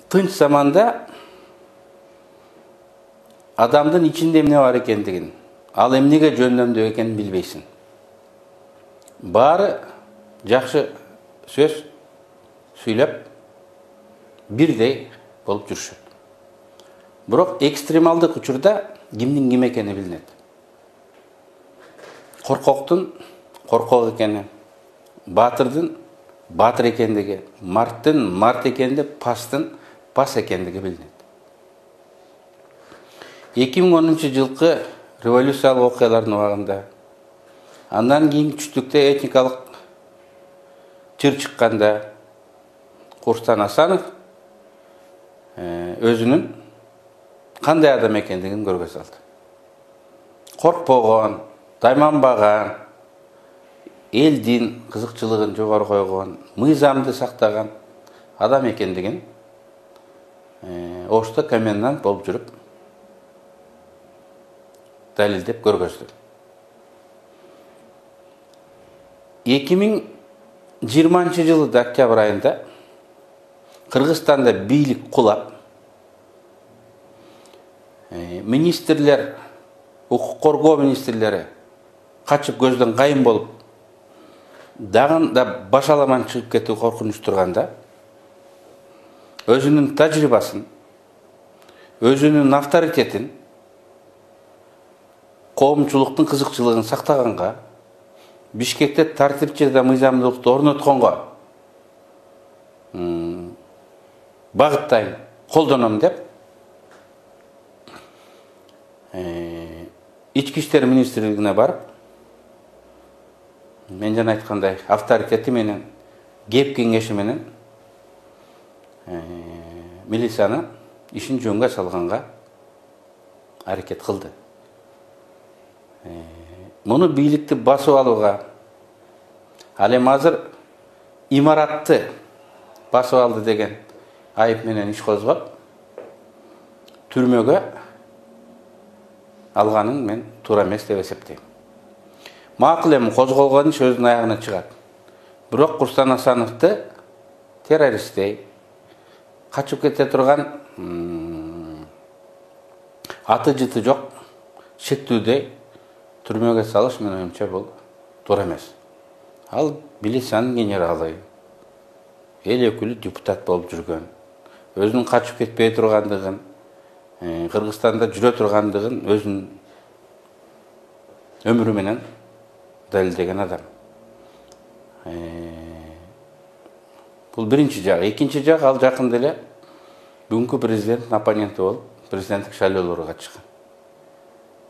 Тынч заманда адамдын ичинде эмне бар экендигин, ал эмнеге жөндөмдүү экенин билбейсиң. Баары жакшы сөз сүйлөп бирдей болуп жүрүшөт. Бирок экстремалдык учурда кимдин ким экени билинет. Коркоктун коркок экени, баатырдын баатыр экендиги, марттын март экендиги, пастын пас экендиги билинет. 2010-жылкы революциялык окуялардын убагында, андан кийин түштүктө этникалык чыр чыкканда Курстан Асанов өзүнүн кандай адам экендигин көргө салды. Коркпогон, тайманбаган, элдин кызыкчылыгын жогору койгон, мыйзамды сактаган адам экендигин Ошто комендант болуп жүрүп далилдеп көргөздү. 2020-жылы октябрь айында Кыргызстанда бийлик кулап, министрлер, укук коргоо министрлери качып көздөн кайын болуп, дагы да башаламан чыгып кетүү коркунуч турганда, өзүнүн тажрыйбасын, өзүнүн авторитетин, коомчулуктун кызыкчылыгын сактаганга, Бишкекте тартип жада мыйзамдуулукту орнотконго багыттайм, колдоном деп, Ички иштер министрлигине барып, мен жана айткандай авторитети менен, кеп кеңеши менен милицияны ишин жөнгө салганга аракет кылды. Муну бийликти басып алууга, ал эми азыр имаратты басып алды деген айып менен иш козгоп, түрмөгө алганын мен туура эмес деп эсептейм. Макул эми козголгон иш өзүнүн аягына чыгат. Бирок Курстан Асановду террористтей, качып кете турган, аты жыты жок шектүүдөй түрмөгө салыш менин оюмча бул туура эмес. Ал милициянын генералы, эл өкүлү, депутат болуп жүргөн, өзүнүн качып кетпей тургандыгын, Кыргызстанда жүрө тургандыгын өзүнүн өмүрү менен далилдеген адам. Бул биринчи жагы. Экинчи жагы, ал жакында эле бүгүнкү президенттин оппоненти болуп, президенттик шайлоолорго катышкан.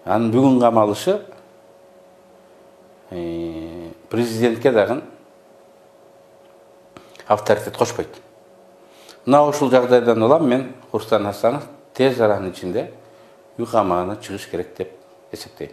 Анын бүгүн камалышы президентке дагы авторитет кошпойт. Мына ушул жагдайдан улам мен Курстан Асанов тез аранын ичинде үй камагына чыгыш керек деп эсептейм.